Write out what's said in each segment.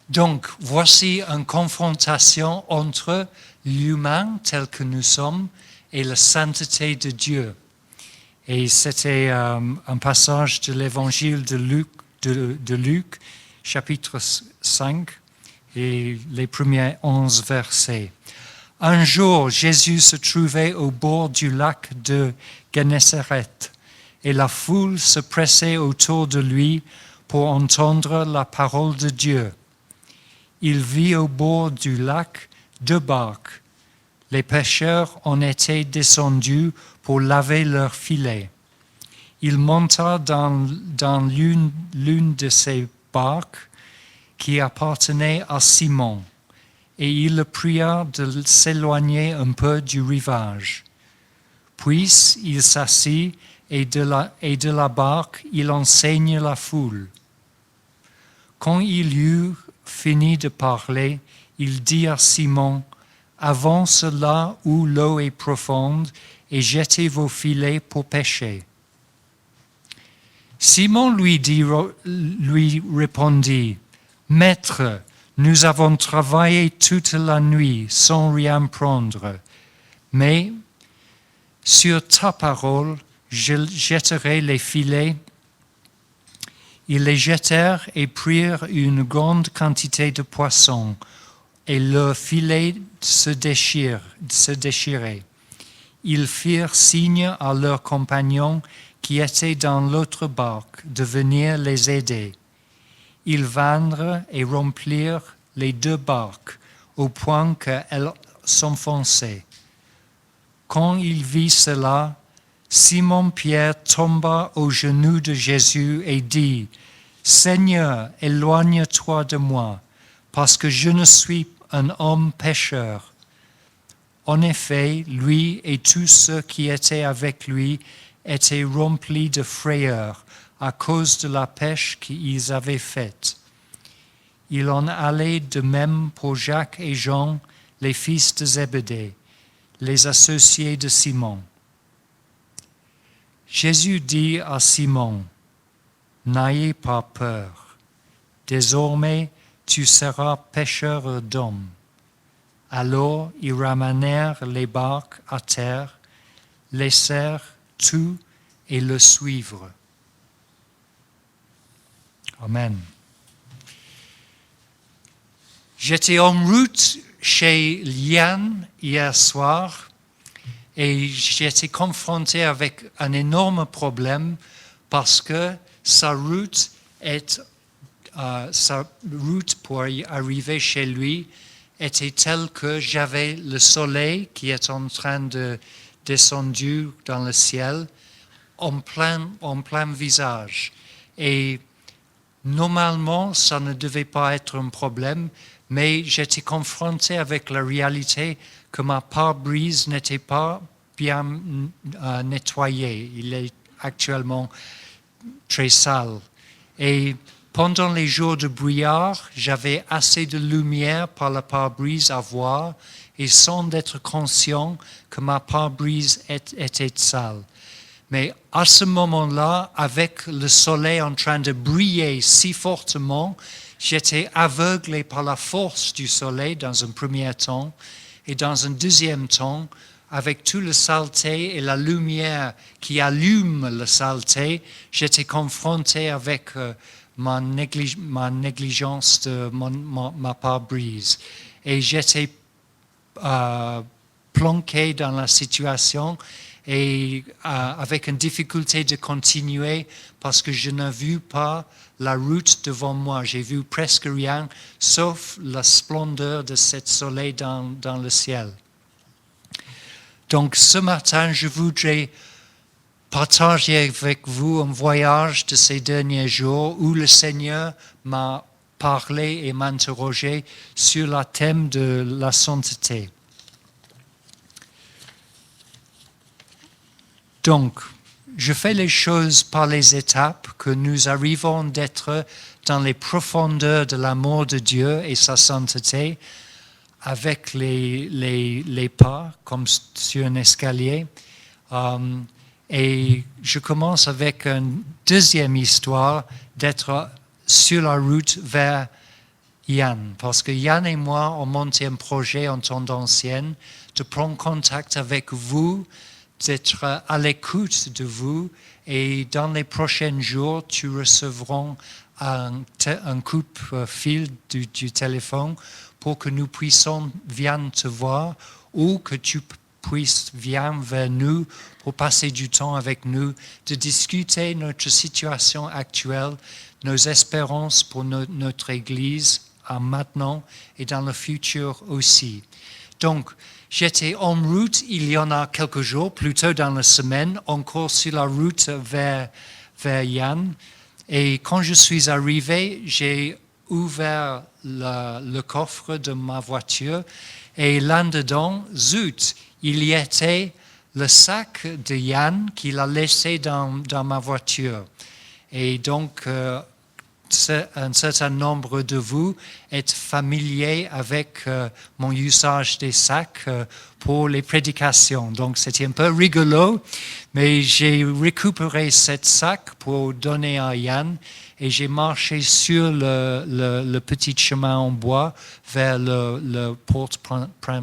Donc, voici une confrontation entre l'humain tel que nous sommes et la sainteté de Dieu. Et c'était un passage de l'évangile de Luc, chapitre 5, et les premiers 11 versets. Un jour, Jésus se trouvait au bord du lac de Gennesaret, et la foule se pressait autour de lui pour entendre la parole de Dieu. Il vit au bord du lac 2 barques. Les pêcheurs en étaient descendus pour laver leurs filets. Il monta dans l'une de ces barques qui appartenait à Simon, et il le pria de s'éloigner un peu du rivage. Puis il s'assit et de la barque il enseigne la foule. Quand il eut fini de parler, il dit à Simon, « Avance là où l'eau est profonde et jetez vos filets pour pêcher. » Simon lui répondit, « Maître, nous avons travaillé toute la nuit sans rien prendre, mais sur ta parole, je jetterai les filets. » Ils les jetèrent et prirent une grande quantité de poissons, et leurs filets se déchiraient. Ils firent signe à leurs compagnons qui étaient dans l'autre barque de venir les aider. Ils vinrent et remplirent les 2 barques au point qu'elles s'enfonçaient. Quand il vit cela, Simon-Pierre tomba aux genoux de Jésus et dit, « Seigneur, éloigne-toi de moi, parce que je ne suis un homme pécheur. » En effet, lui et tous ceux qui étaient avec lui étaient remplis de frayeur à cause de la pêche qu'ils avaient faite. Il en allait de même pour Jacques et Jean, les fils de Zébédée, les associés de Simon. Jésus dit à Simon, « N'ayez pas peur, désormais tu seras pêcheur d'hommes. » Alors ils ramenèrent les barques à terre, laissèrent tout et le suivrent. Amen. J'étais en route chez Liane hier soir et j'étais confronté avec un énorme problème parce que sa route pour y arriver chez lui était telle que j'avais le soleil qui est en train de descendre dans le ciel en plein visage. Et normalement, ça ne devait pas être un problème, mais j'étais confronté avec la réalité que ma pare-brise n'était pas bien nettoyée. Il est actuellement très sale. Et pendant les jours de brouillard, j'avais assez de lumière par la pare-brise à voir et sans être conscient que ma pare-brise était sale. Mais à ce moment-là, avec le soleil en train de briller si fortement, j'étais aveuglé par la force du soleil dans un premier temps, et dans un deuxième temps, avec toute la saleté et la lumière qui allume la saleté, j'étais confronté avec ma négligence de ma pare-brise. Et j'étais planqué dans la situation et avec une difficulté de continuer parce que je n'ai vu pas la route devant moi. J'ai vu presque rien, sauf la splendeur de ce soleil dans le ciel. Donc ce matin, je voudrais partager avec vous un voyage de ces derniers jours où le Seigneur m'a parlé et m'a interrogé sur le thème de la sainteté. Donc, je fais les choses par les étapes que nous arrivons d'être dans les profondeurs de l'amour de Dieu et sa sainteté avec les pas comme sur un escalier. Et je commence avec une deuxième histoire d'être sur la route vers Yann, parce que Yann et moi, on monté un projet en temps d'ancienne de prendre contact avec vous, d'être à l'écoute de vous, et dans les prochains jours, tu recevras un coup de fil du téléphone pour que nous puissions venir te voir ou que tu puisses venir vers nous pour passer du temps avec nous, de discuter notre situation actuelle, nos espérances pour notre Église maintenant et dans le futur aussi. Donc, j'étais en route il y en a quelques jours, plus tôt dans la semaine, encore sur la route vers Yann. Et quand je suis arrivé, j'ai ouvert le coffre de ma voiture et là-dedans, zut, il y était le sac de Yann qu'il a laissé dans ma voiture. Et donc, un certain nombre de vous êtes familiers avec mon usage des sacs pour les prédications. Donc c'était un peu rigolo, mais j'ai récupéré ce sac pour donner à Yann et j'ai marché sur le petit chemin en bois vers la porte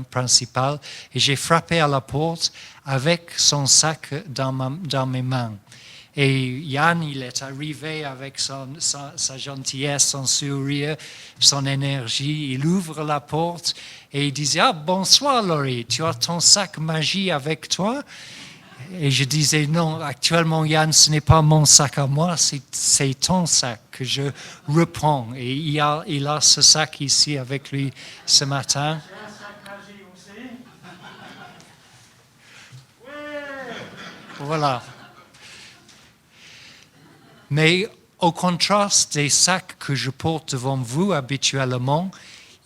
principale et j'ai frappé à la porte avec son sac dans mes mains. Et Yann, il est arrivé avec sa gentillesse, son sourire, son énergie. Il ouvre la porte et il disait « Ah, bonsoir Laurie, tu as ton sac magie avec toi ?» Et je disais « Non, actuellement Yann, ce n'est pas mon sac à moi, c'est ton sac que je reprends. » Et il a ce sac ici avec lui ce matin. J'ai un sac magie aussi. Ouais. Voilà. Mais au contraste des sacs que je porte devant vous habituellement,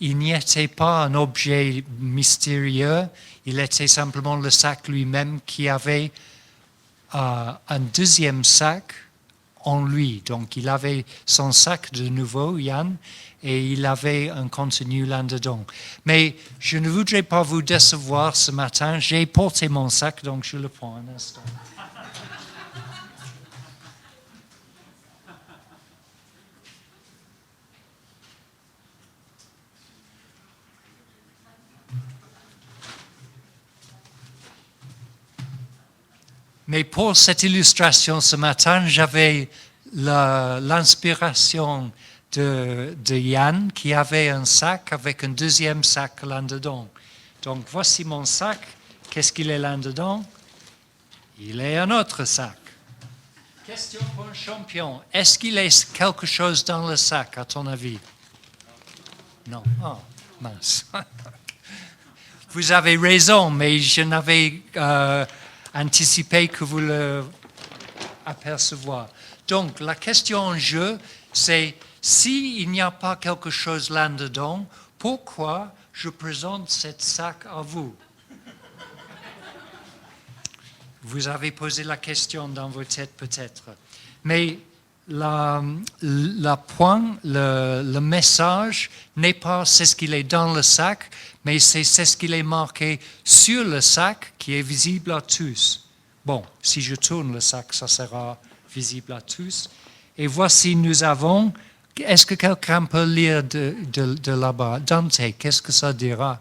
il n'y était pas un objet mystérieux, il était simplement le sac lui-même qui avait un deuxième sac en lui. Donc il avait son sac de nouveau, Yann, et il avait un contenu là-dedans. Mais je ne voudrais pas vous décevoir ce matin, j'ai porté mon sac, donc je le prends un instant. Mais pour cette illustration ce matin, j'avais l'inspiration de Yann qui avait un sac avec un deuxième sac là-dedans. Donc voici mon sac. Qu'est-ce qu'il est là-dedans? Il est un autre sac. Question pour un champion. Est-ce qu'il y a quelque chose dans le sac, à ton avis? Non. Oh, mince. Vous avez raison, mais je n'avais anticipé que vous le apercevoir. Donc, la question en jeu, c'est s'il n'y a pas quelque chose là-dedans, pourquoi je présente ce sac à vous? Vous avez posé la question dans vos têtes peut-être. Mais le message n'est pas c'est ce qu'il est dans le sac, mais c'est ce qu'il est marqué sur le sac qui est visible à tous. Bon, si je tourne le sac, ça sera visible à tous. Et voici, nous avons... Est-ce que quelqu'un peut lire de là-bas? Dante, qu'est-ce que ça dira?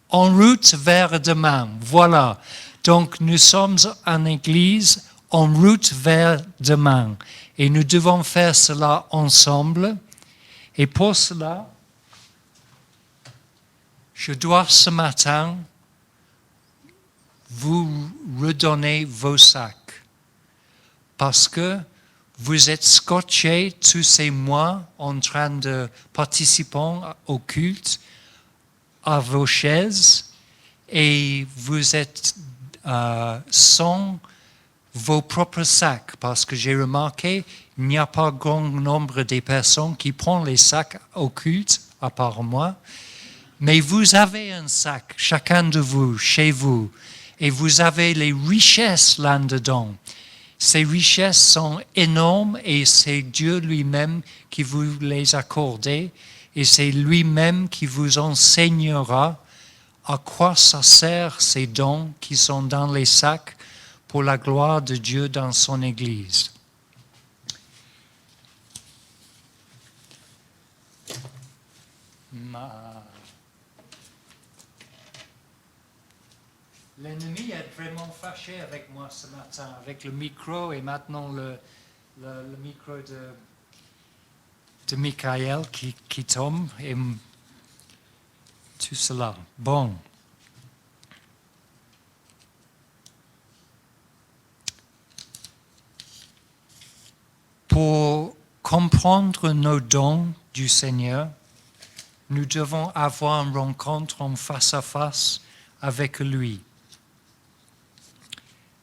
En route vers demain. Voilà. Donc, nous sommes en Église en route vers demain. Et nous devons faire cela ensemble. Et pour cela, je dois ce matin vous redonner vos sacs. Parce que vous êtes scotchés tous ces mois en train de participer au culte à vos chaises et vous êtes sans vos propres sacs parce que j'ai remarqué il n'y a pas grand nombre de personnes qui prennent les sacs au culte à part moi, mais vous avez un sac, chacun de vous, chez vous, et vous avez les richesses là-dedans. Ces richesses sont énormes et c'est Dieu lui-même qui vous les accorde et c'est lui-même qui vous enseignera à quoi ça sert ces dons qui sont dans les sacs pour la gloire de Dieu dans son Église. L'ennemi est vraiment fâché avec moi ce matin, avec le micro et maintenant le micro de Michael qui tombe et tout cela. Bon. Pour comprendre nos dons du Seigneur, nous devons avoir une rencontre en face à face avec lui.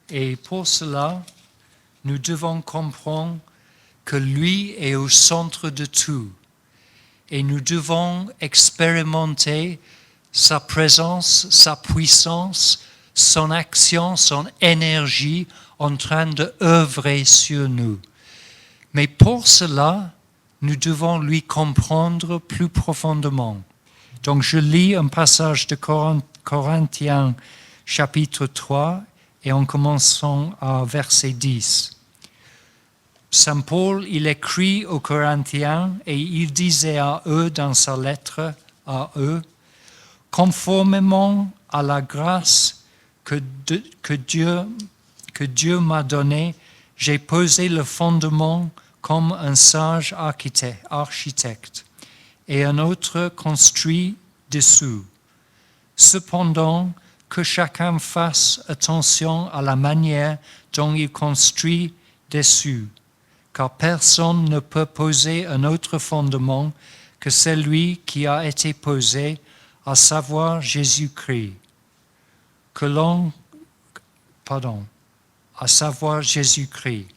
Et pour cela, nous devons comprendre que lui est au centre de tout. Et nous devons expérimenter sa présence, sa puissance, son action, son énergie en train d'œuvrer sur nous. Mais pour cela, nous devons lui comprendre plus profondément. Donc je lis un passage de Corinthiens chapitre 3 et en commençant à verset 10. Saint Paul, il écrit aux Corinthiens et il disait à eux dans sa lettre à eux, conformément à la grâce que Dieu m'a donnée, j'ai posé le fondement comme un sage architecte et un autre construit dessous. Cependant, que chacun fasse attention à la manière dont il construit dessus, car personne ne peut poser un autre fondement que celui qui a été posé, à savoir Jésus-Christ. À savoir Jésus-Christ.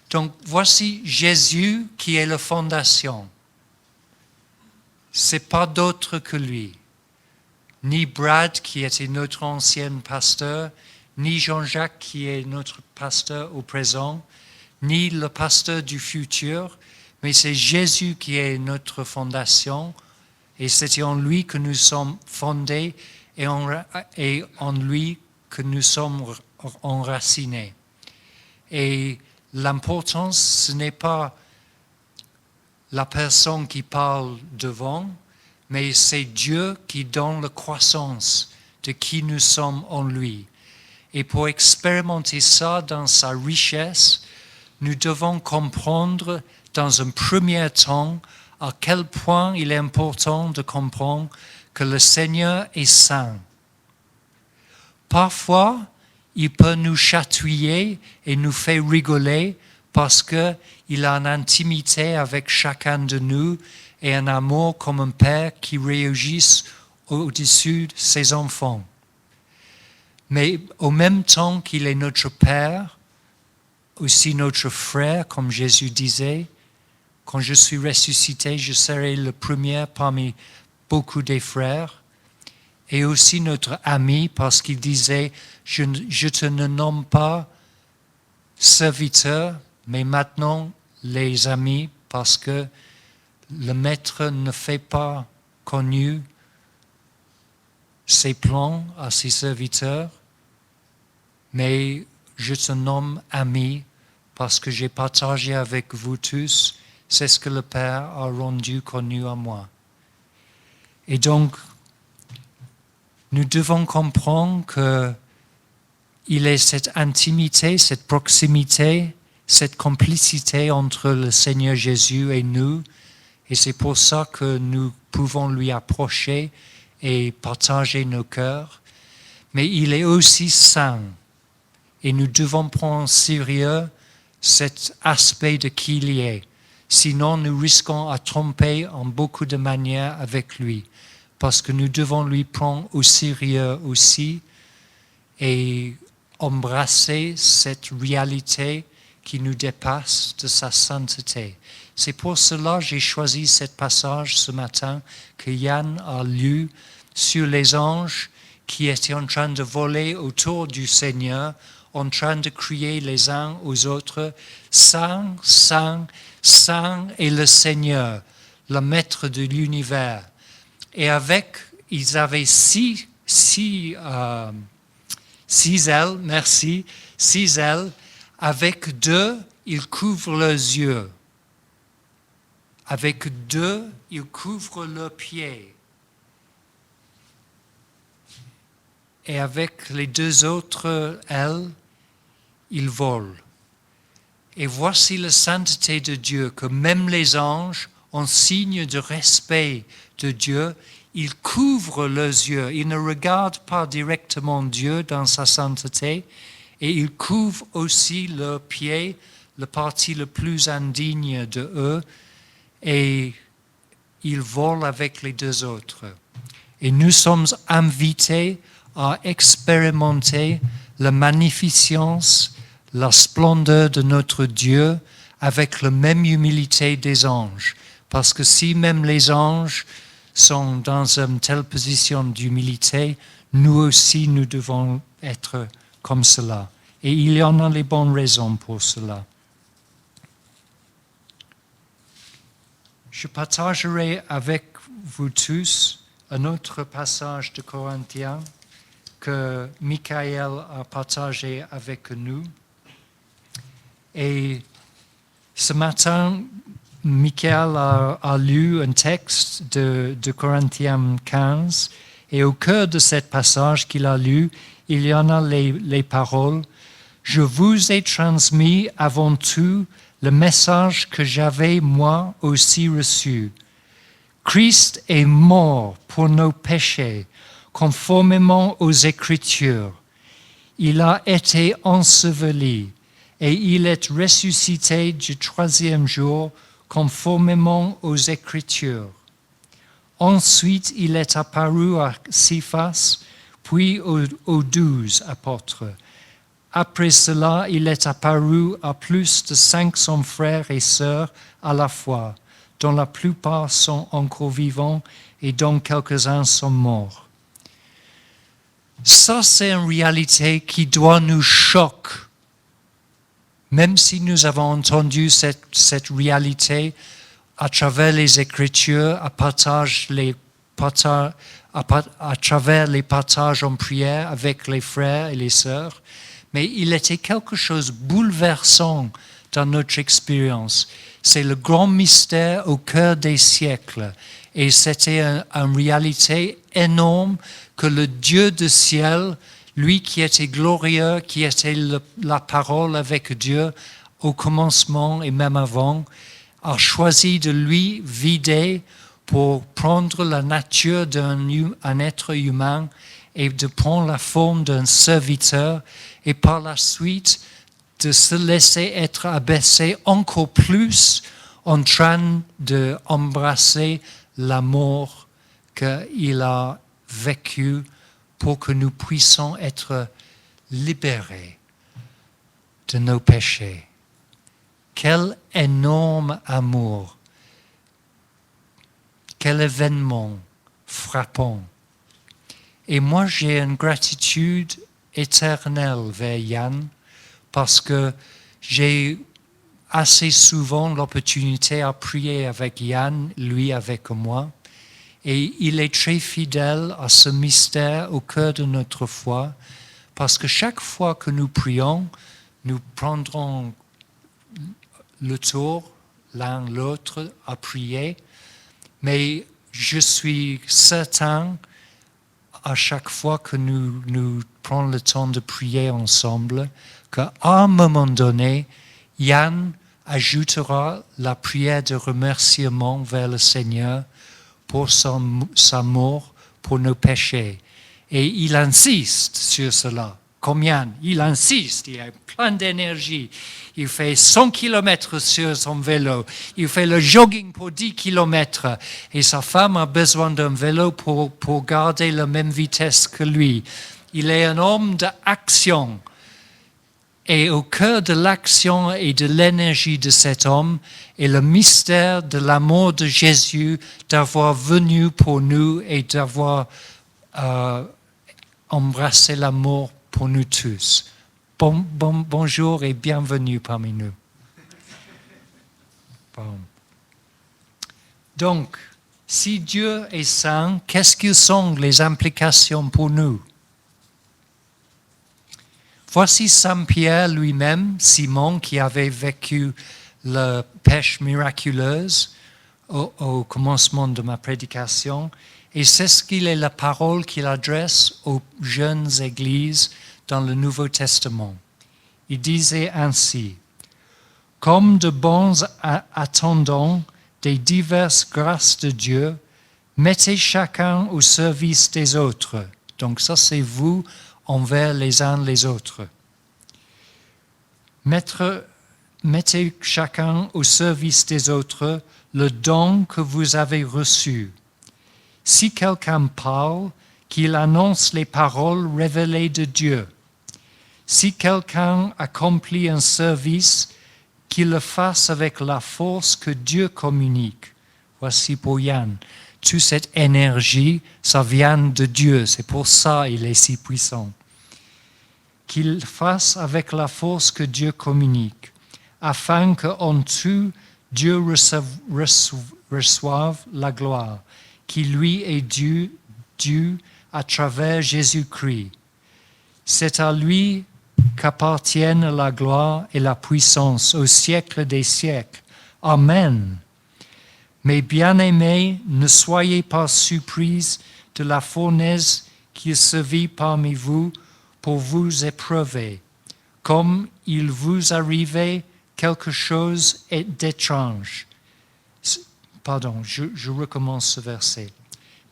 Donc voici Jésus qui est la fondation. C'est pas d'autre que lui. Ni Brad qui était notre ancien pasteur, ni Jean-Jacques qui est notre pasteur au présent, ni le pasteur du futur, mais c'est Jésus qui est notre fondation et c'est en lui que nous sommes fondés et en lui que nous sommes enracinés. Et l'importance, ce n'est pas la personne qui parle devant, mais c'est Dieu qui donne la croissance de qui nous sommes en lui. Et pour expérimenter ça dans sa richesse, nous devons comprendre dans un premier temps à quel point il est important de comprendre que le Seigneur est saint. Parfois, il peut nous chatouiller et nous faire rigoler parce qu'il a une intimité avec chacun de nous et un amour comme un père qui réagit au-dessus de ses enfants. Mais au même temps qu'il est notre père, aussi notre frère, comme Jésus disait, quand je suis ressuscité, je serai le premier parmi beaucoup des frères, et aussi notre ami, parce qu'il disait, je te ne nomme pas serviteur, mais maintenant les amis, parce que le maître ne fait pas connu ses plans à ses serviteurs, mais je te nomme ami parce que j'ai partagé avec vous tous c'est ce que le Père a rendu connu à moi. Et donc, nous devons comprendre qu'il est cette intimité, cette proximité, cette complicité entre le Seigneur Jésus et nous. Et c'est pour ça que nous pouvons lui approcher et partager nos cœurs. Mais il est aussi saint. Et nous devons prendre au sérieux cet aspect de qui il est. Sinon, nous risquons à tromper en beaucoup de manières avec lui. Parce que nous devons lui prendre au sérieux aussi et embrasser cette réalité qui nous dépasse de sa sainteté. C'est pour cela que j'ai choisi ce passage ce matin que Yann a lu sur les anges qui étaient en train de voler autour du Seigneur, en train de crier les uns aux autres, « Saint, Saint, Saint est le Seigneur, le Maître de l'univers. » Et ils avaient six ailes, merci, 6 ailes. Avec 2, ils couvrent leurs yeux. avec deux, ils couvrent leurs pieds. Et avec les deux autres ailes, ils volent. Et voici la sainteté de Dieu, que même les anges, en signe de respect de Dieu, ils couvrent leurs yeux. Ils ne regardent pas directement Dieu dans sa sainteté, et ils couvrent aussi leurs pieds, la partie la plus indigne de eux, et ils volent avec les deux autres. Et nous sommes invités à expérimenter la magnificence, la splendeur de notre Dieu avec la même humilité des anges. Parce que si même les anges sont dans une telle position d'humilité, nous aussi, nous devons être comme cela. Et il y en a les bonnes raisons pour cela. Je partagerai avec vous tous un autre passage de Corinthiens que Michael a partagé avec nous. Et ce matin, Michael a lu un texte de Corinthiens 15, et au cœur de ce passage qu'il a lu, il y en a les paroles « Je vous ai transmis avant tout le message que j'avais moi aussi reçu. Christ est mort pour nos péchés, conformément aux Écritures. Il a été enseveli et il est ressuscité du troisième jour, conformément aux Écritures. Ensuite, il est apparu à Cephas, puis aux 12 apôtres. Après cela, il est apparu à plus de 500 frères et sœurs à la fois, dont la plupart sont encore vivants et dont quelques-uns sont morts. Ça, c'est une réalité qui doit nous choquer. Même si nous avons entendu cette réalité à travers les Écritures, à travers les partages en prière avec les frères et les sœurs, mais il était quelque chose de bouleversant dans notre expérience. C'est le grand mystère au cœur des siècles. Et c'était une réalité énorme que le Dieu du ciel, lui qui était glorieux, qui était la parole avec Dieu au commencement et même avant, a choisi de lui vider pour prendre la nature d'un être humain et de prendre la forme d'un serviteur et par la suite de se laisser être abaissé encore plus en train d'embrasser la mort qu'il a vécue pour que nous puissions être libérés de nos péchés. Quel énorme amour, quel événement frappant. Et moi, j'ai une gratitude éternelle vers Yann parce que j'ai assez souvent l'opportunité à prier avec Yann, lui avec moi. Et il est très fidèle à ce mystère au cœur de notre foi parce que chaque fois que nous prions, nous prendrons le tour l'un l'autre à prier. Mais je suis certain à chaque fois que nous prenons le temps de prier ensemble, qu'à un moment donné, Yann ajoutera la prière de remerciement vers le Seigneur pour sa mort, pour nos péchés. Et il insiste sur cela. Comme Yann, il insiste, il a plein d'énergie. Il fait 100 km sur son vélo. Il fait le jogging pour 10 km. Et sa femme a besoin d'un vélo pour garder la même vitesse que lui. Il est un homme d'action. Et au cœur de l'action et de l'énergie de cet homme est le mystère de l'amour de Jésus, d'avoir venu pour nous et d'avoir embrassé l'amour pour nous tous. Bonjour et bienvenue parmi nous. Bon. Donc, si Dieu est saint, qu'est-ce que sont les implications pour nous? Voici Saint Pierre lui-même, Simon qui avait vécu la pêche miraculeuse. au commencement de ma prédication, et c'est ce qu'il est la parole qu'il adresse aux jeunes églises dans le Nouveau Testament. Il disait ainsi: comme de bons attendants des diverses grâces de Dieu, mettez chacun au service des autres. Donc ça, c'est vous envers les uns les autres. Mettez chacun au service des autres le don que vous avez reçu. Si quelqu'un parle, qu'il annonce les paroles révélées de Dieu. Si quelqu'un accomplit un service, qu'il le fasse avec la force que Dieu communique. Voici pour Yann. Toute cette énergie, ça vient de Dieu. C'est pour ça qu'il est si puissant. Qu'il le fasse avec la force que Dieu communique, afin qu'en tout, Dieu reçoive la gloire qui lui est due à travers Jésus-Christ. C'est à lui qu'appartiennent la gloire et la puissance au siècle des siècles. Amen. Mes bien-aimés, ne soyez pas surpris de la fournaise qui se vit parmi vous pour vous éprouver, comme il vous arrivait quelque chose d'étrange. Pardon, je recommence ce verset.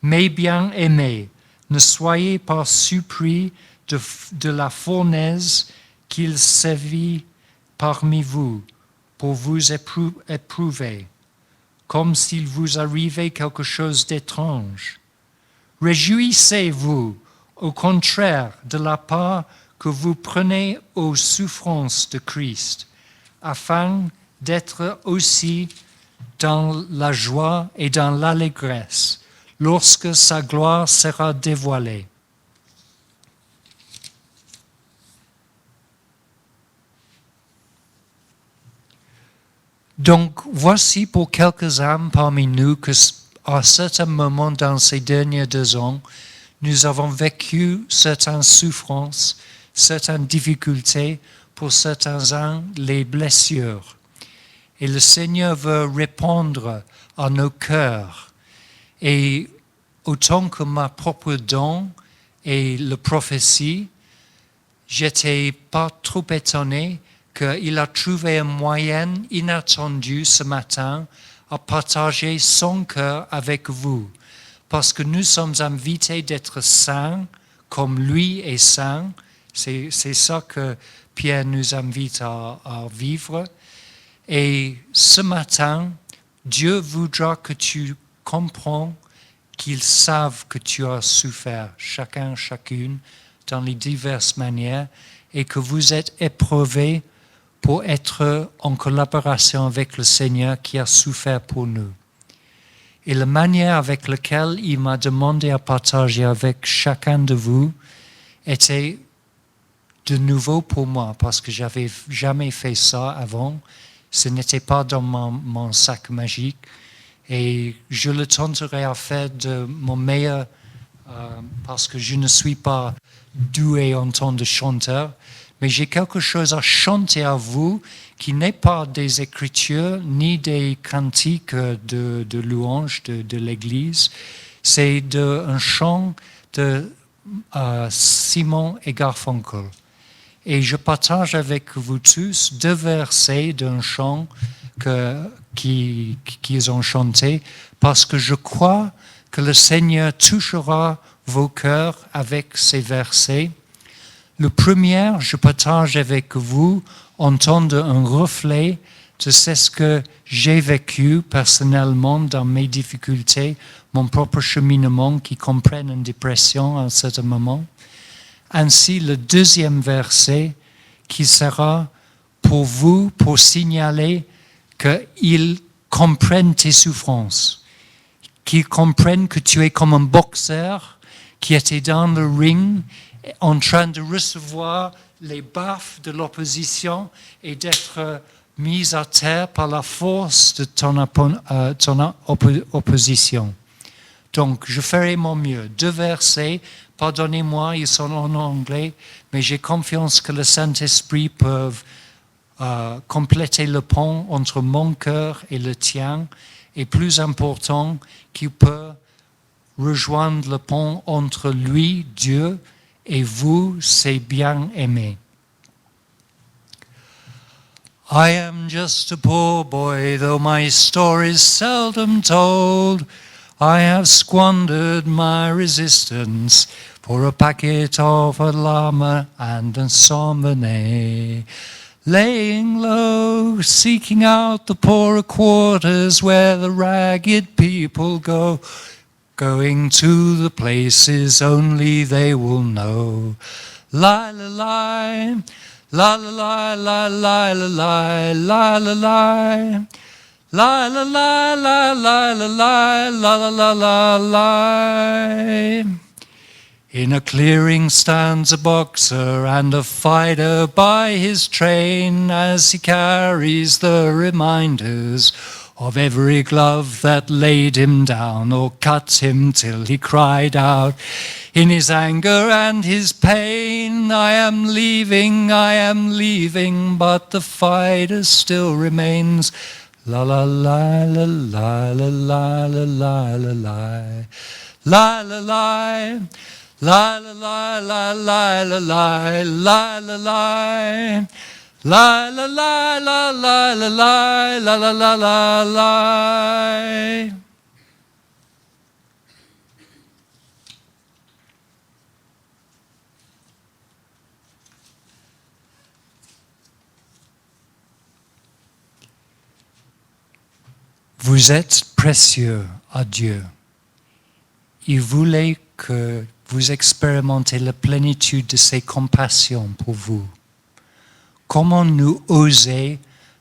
Mes bien-aimés, ne soyez pas surpris de la fournaise qu'il sévit parmi vous pour vous éprouver, comme s'il vous arrivait quelque chose d'étrange. Réjouissez-vous, au contraire, de la part que vous prenez aux souffrances de Christ, afin d'être aussi dans la joie et dans l'allégresse, lorsque sa gloire sera dévoilée. Donc, voici pour quelques-uns parmi nous que, à certains moments dans ces derniers 2 ans, nous avons vécu certaines souffrances, certaines difficultés, pour certains-uns, les blessures. Et le Seigneur veut répondre à nos cœurs. Et autant que ma propre don et la prophétie, j'étais pas trop étonné qu'il a trouvé un moyen inattendu ce matin à partager son cœur avec vous. Parce que nous sommes invités d'être saints comme lui est saint. C'est ça que Pierre nous invite à vivre. Et ce matin, Dieu voudra que tu comprends qu'ils savent que tu as souffert, chacun, chacune, dans les diverses manières, et que vous êtes éprouvés pour être en collaboration avec le Seigneur qui a souffert pour nous. Et la manière avec laquelle il m'a demandé à partager avec chacun de vous était de nouveau pour moi, parce que j'avais jamais fait ça avant. Ce n'était pas dans mon sac magique. Et je le tenterai à faire de mon meilleur, parce que je ne suis pas doué en tant que chanteur, mais j'ai quelque chose à chanter à vous qui n'est pas des écritures ni des cantiques de louange de l'Église. C'est un chant de Simon et Garfunkel. Et je partage avec vous tous 2 versets d'un chant qu'ils ont chanté, parce que je crois que le Seigneur touchera vos cœurs avec ces versets. Le premier, je partage avec vous en tant qu'un reflet de ce que j'ai vécu personnellement dans mes difficultés, mon propre cheminement qui comprenne une dépression à un certain moment. Ainsi, le 2e verset qui sera pour vous, pour signaler qu'ils comprennent tes souffrances, qu'ils comprennent que tu es comme un boxeur qui était dans le ring en train de recevoir les baffes de l'opposition et d'être mis à terre par la force de ton opposition. Donc, je ferai mon mieux. 2 versets, pardonnez-moi, ils sont en anglais, mais j'ai confiance que le Saint-Esprit peut compléter le pont entre mon cœur et le tien et plus important, qui peut rejoindre le pont entre lui, Dieu, et vous, ses bien-aimés. I am just a poor boy, though my story's seldom told. I have squandered my resistance for a packet of a llama and a Saumonay. Laying low, seeking out the poorer quarters where the ragged people go, going to the places only they will know. La la la, la la la la la la la la la. La la la la la la la la la la la. In a clearing stands a boxer and a fighter by his train as he carries the reminders of every glove that laid him down or cut him till he cried out in his anger and his pain, I am leaving, but the fighter still remains. La la la la la la la la la la la la la la. La la la la la la la la la la. La la la la la la la la la la la la. Vous êtes précieux à Dieu. Il voulait que vous expérimentez la plénitude de ses compassions pour vous. Comment nous oser,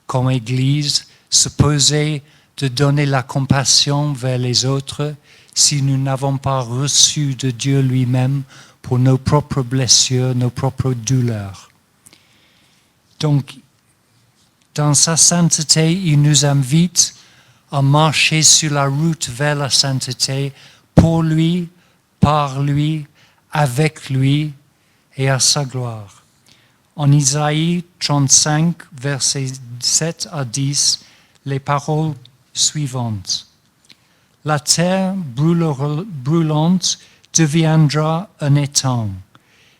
comme Église, se poser de donner la compassion vers les autres si nous n'avons pas reçu de Dieu lui-même pour nos propres blessures, nos propres douleurs? Donc, dans sa sainteté, il nous invite à marcher sur la route vers la sainteté pour lui, par lui, avec lui et à sa gloire. En Isaïe 35, versets 7 à 10, les paroles suivantes. La terre brûlante deviendra un étang,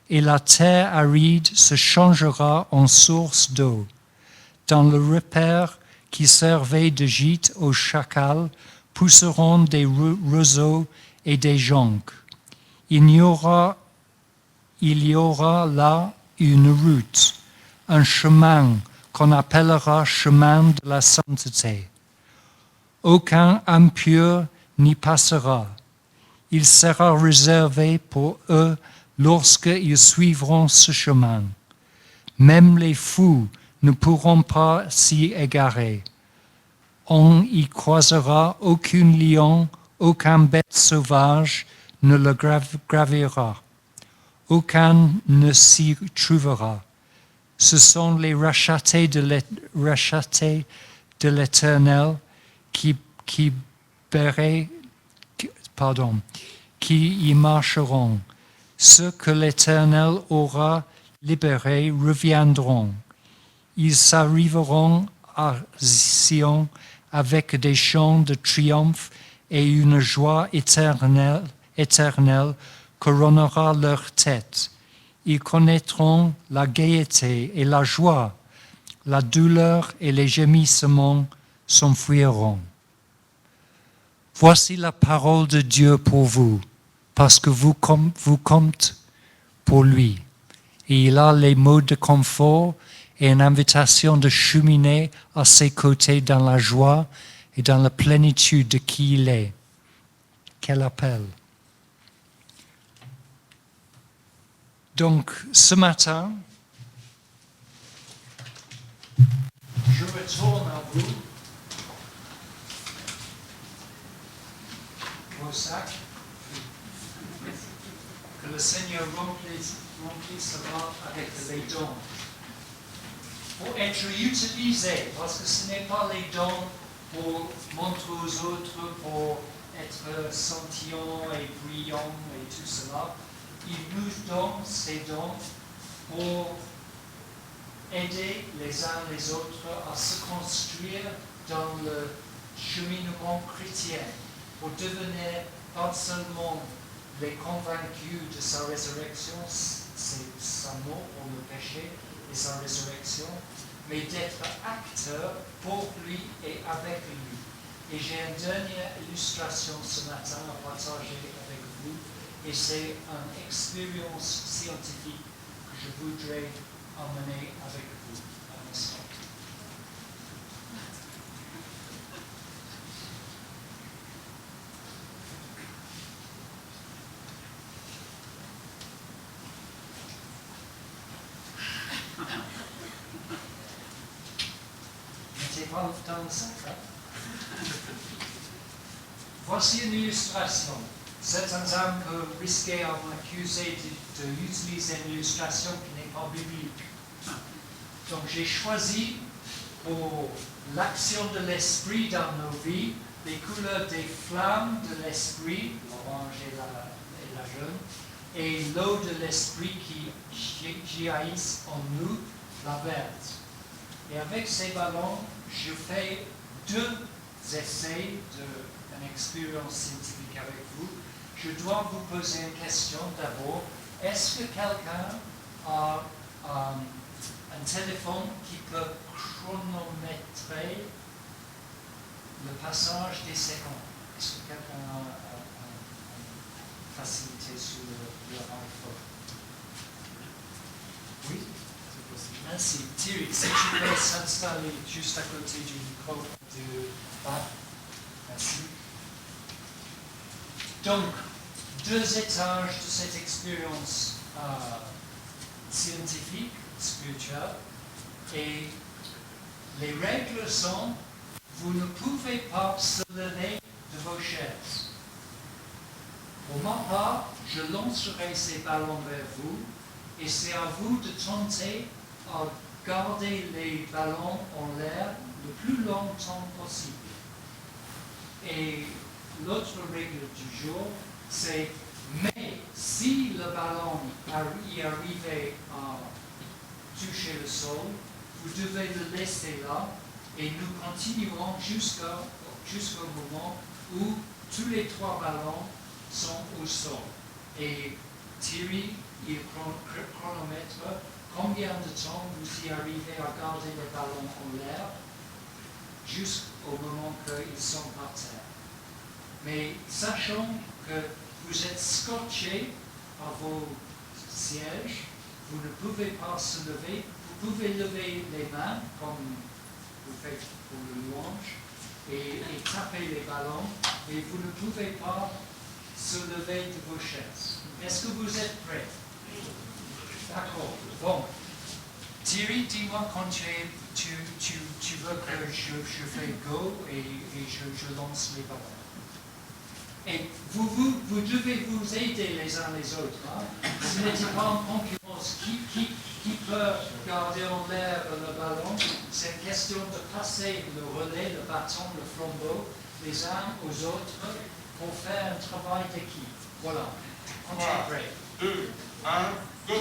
et la terre aride se changera en source d'eau. Dans le repère qui servait de gîte aux chacals pousseront des roseaux et des joncs. Il y aura là une route, un chemin qu'on appellera chemin de la sainteté. Aucun impur n'y passera. Il sera réservé pour eux lorsqu'ils suivront ce chemin. Même les fous ne pourront pas s'y égarer. On y croisera aucun lion, aucune bête sauvage ne le gravira. Aucun ne s'y trouvera. Ce sont les rachetés de l'Éternel qui y marcheront. Ceux que l'Éternel aura libérés reviendront. Ils arriveront à Sion avec des chants de triomphe et une joie éternelle couronnera leur tête. Ils connaîtront la gaieté et la joie. La douleur et les gémissements s'enfuiront. Voici la parole de Dieu pour vous, parce que vous comptez pour lui. Et il a les mots de confort et une invitation de cheminer à ses côtés dans la joie et dans la plénitude de qui il est. Quel appel! Donc, ce matin, je retourne à vous vos sacs, que le Seigneur remplissera avec les dons pour être utilisés, parce que ce n'est pas les dons pour montrer aux autres, pour être scintillants et brillants et tout cela. Il nous donne ces dons pour aider les uns les autres à se construire dans le cheminement chrétien pour devenir pas seulement les convaincus de sa résurrection, c'est sa mort pour le péché et sa résurrection, mais d'être acteur pour lui et avec lui. Et j'ai une dernière illustration ce matin à partager avec vous, et c'est une expérience scientifique que je voudrais emmener avec vous un instant. Mettez pas dans le sac, hein? Voici une illustration. Certains hommes peuvent risquer à m'accuser d'utiliser une illustration qui n'est pas biblique. Donc j'ai choisi pour l'action de l'esprit dans nos vies les couleurs des flammes de l'esprit, l'orange et la jaune, et l'eau de l'esprit qui jaillissent en nous, la verte. Et avec ces ballons, je fais 2 essais d'une expérience scientifique avec vous. Je dois vous poser une question d'abord. Est-ce que quelqu'un a un téléphone qui peut chronométrer le passage des secondes? Est-ce que quelqu'un a une facilité sur le iPhone? Oui? Merci. Thierry, si tu peux s'installer juste à côté du micro de bas. Merci. Donc, 2 étages de cette expérience scientifique, spirituelle, et les règles sont, vous ne pouvez pas se lever de vos chaises. Pour ma part, je lancerai ces ballons vers vous, et c'est à vous de tenter à garder les ballons en l'air le plus longtemps possible. Et l'autre règle du jour, c'est mais si le ballon y arrivait à toucher le sol, vous devez le laisser là et nous continuons jusqu'au moment où tous les 3 ballons sont au sol. Et Thierry, il chronomètre combien de temps vous y arrivez à garder les ballons en l'air jusqu'au moment qu'ils sont par terre. Mais sachant que vous êtes scotché à vos sièges, vous ne pouvez pas se lever. Vous pouvez lever les mains comme vous faites pour le louange et taper les ballons, mais vous ne pouvez pas se lever de vos chaises. Est-ce que vous êtes prêts? D'accord. Bon. Thierry, dis-moi quand tu veux que je fais go et je lance les ballons. Et vous devez vous aider les uns les autres. Hein? Ce n'est pas en concurrence. Qui peut garder en l'air le ballon? C'est une question de passer le relais, le bâton, le flambeau, les uns aux autres pour faire un travail d'équipe. Voilà. On est prêt. 2, 1, go!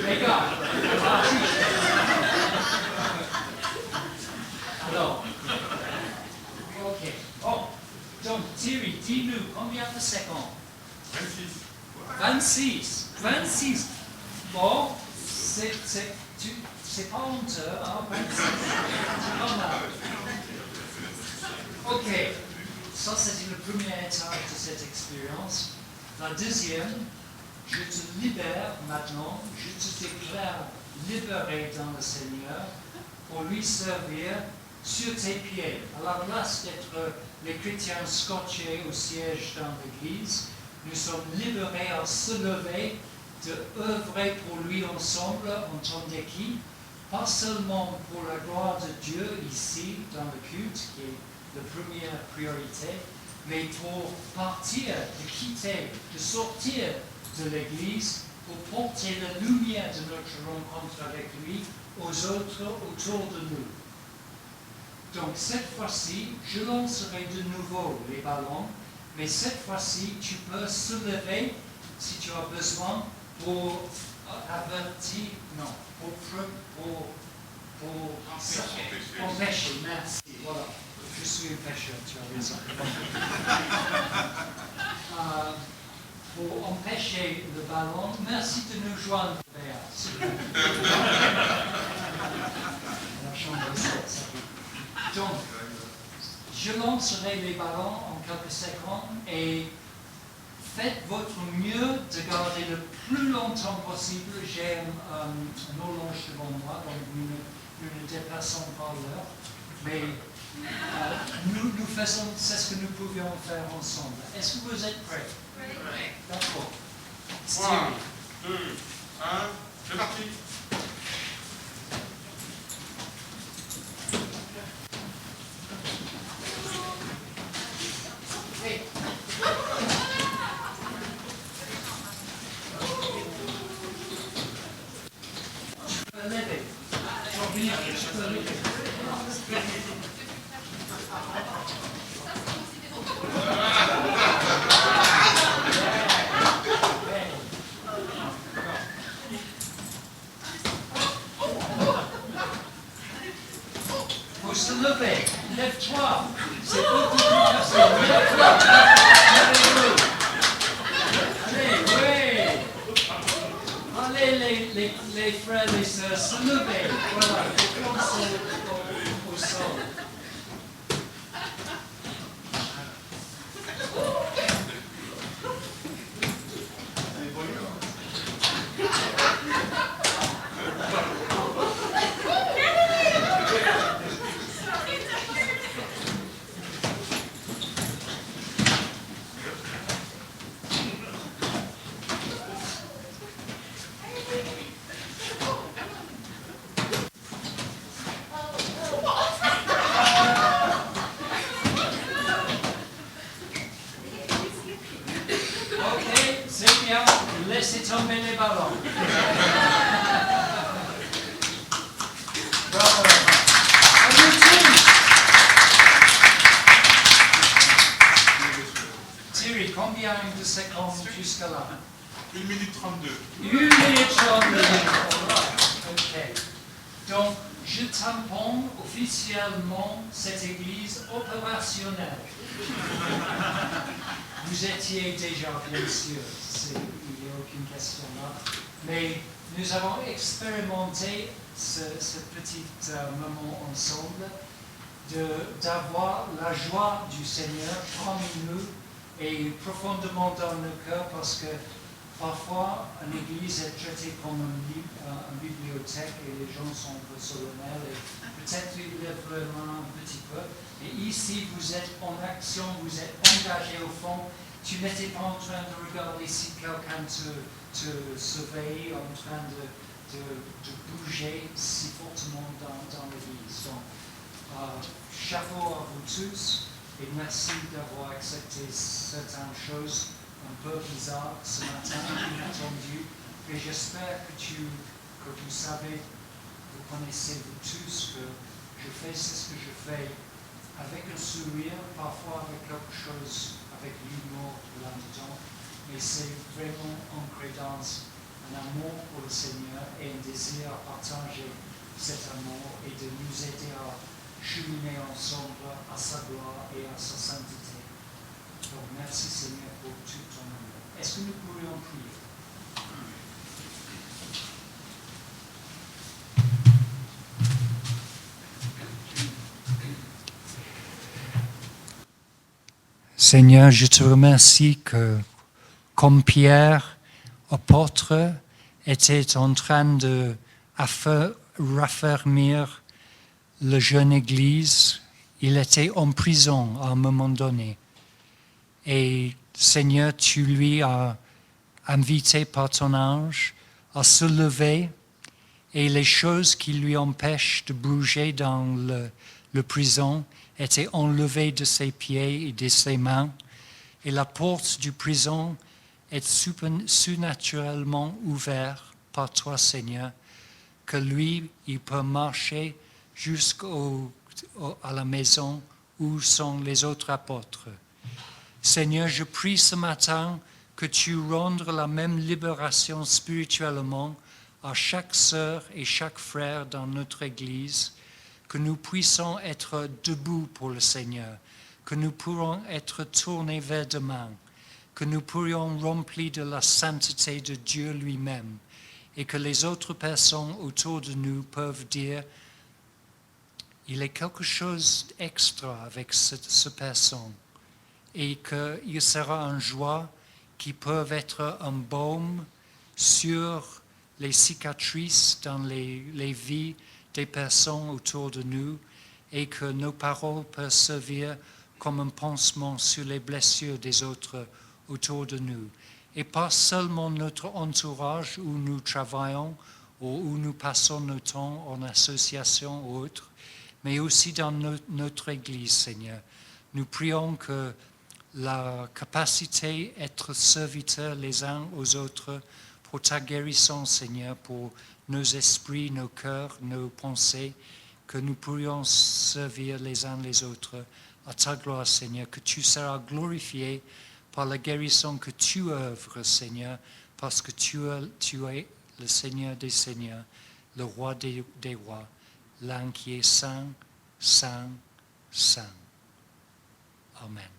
Les gars, alors, ok. Bon, donc Thierry, dis-nous combien de secondes? 26. 26. Bon, c'est pas honteux, hein, 26. C'est pas mal. Ok, ça c'était le premier étage de cette expérience. La deuxième, je te libère maintenant, je te déclare libéré dans le Seigneur pour lui servir sur tes pieds. À la place d'être les chrétiens scotchés au siège dans l'église, nous sommes libérés à se lever, de œuvrer pour lui ensemble en tant d'équipe, pas seulement pour la gloire de Dieu ici dans le culte, qui est la première priorité, mais pour partir, de quitter, de sortir de l'Église, pour porter la lumière de notre rencontre avec lui aux autres autour de nous. Donc cette fois-ci, je lancerai de nouveau les ballons, mais cette fois-ci, tu peux soulever, si tu as besoin, pour avertir, non, pour empêcher, merci, voilà. Je suis un pécheur, tu as raison. Pour empêcher le ballon, merci de nous joindre, Béa, s'il vous plaît. La chambre est sortie. Donc, je lancerai les ballons en quelques secondes et faites votre mieux de garder le plus longtemps possible. J'ai une horloge devant moi, donc nous ne dépassons pas l'heure. Mais nous faisons, c'est ce que nous pouvions faire ensemble. Est-ce que vous êtes prêts? Oui. D'accord. 3, 2, 1, c'est parti. Hey. Tu peux lever. Tu peux lever. Faut se lever. Lève-toi. C'est beaucoup plus facile. Lève-toi. Allez, oui. Allez, les frères et les sœurs, se lever. Voilà, commencez au sol. C'est bien, laissez tomber les ballons. Bravo. À vous tous. Thierry, combien de secondes jusqu'à là? 1 minute 32. 1 minute 32. Ok. Donc, je tamponne officiellement cette église opérationnelle. Vous étiez déjà, bien sûr, il n'y a aucune question là. Mais nous avons expérimenté ce petit moment ensemble d'avoir la joie du Seigneur parmi nous et profondément dans le cœur, parce que parfois une église est traitée comme une bibliothèque et les gens sont un peu solennels et peut-être ils lèvent les mains un petit peu. Et ici, vous êtes en action, vous êtes engagé au fond. Tu n'étais pas en train de regarder si quelqu'un te surveille, en train de bouger si fortement dans l'église. Donc, chapeau à vous tous et merci d'avoir accepté certaines choses un peu bizarres ce matin, inattendues. Et j'espère que vous savez, vous connaissez vous tous que je fais ce que je fais avec un sourire, parfois avec quelque chose, avec l'humour là-dedans, mais c'est vraiment ancré dans un amour pour le Seigneur et un désir à partager cet amour et de nous aider à cheminer ensemble à sa gloire et à sa sainteté. Donc merci Seigneur pour tout ton amour. Est-ce que nous pourrions prier? Seigneur, je te remercie que, comme Pierre, apôtre, était en train de raffermir la jeune Église, il était en prison à un moment donné. Et Seigneur, tu lui as invité par ton ange à se lever et les choses qui lui empêchent de bouger dans le prison, était enlevé de ses pieds et de ses mains, et la porte du prison est surnaturellement ouverte par toi, Seigneur, que lui, il peut marcher jusqu'à la maison où sont les autres apôtres. Seigneur, je prie ce matin que tu rendes la même libération spirituellement à chaque sœur et chaque frère dans notre Église, que nous puissions être debout pour le Seigneur, que nous pourrons être tournés vers demain, que nous pourrions remplis de la sainteté de Dieu lui-même, et que les autres personnes autour de nous peuvent dire il est quelque chose d'extra avec cette personne, et qu'il sera une joie qui peut être un baume sur les cicatrices dans les vies des personnes autour de nous, et que nos paroles peuvent servir comme un pansement sur les blessures des autres autour de nous. Et pas seulement notre entourage où nous travaillons ou où nous passons notre temps en association ou autre, mais aussi dans notre Église, Seigneur. Nous prions que la capacité d'être serviteurs les uns aux autres pour ta guérison, Seigneur, pour nos esprits, nos cœurs, nos pensées, que nous pourrions servir les uns les autres à ta gloire, Seigneur, que tu seras glorifié par la guérison que tu œuvres, Seigneur, parce que tu es le Seigneur des Seigneurs, le Roi des rois, l'un qui est saint, saint, saint. Amen.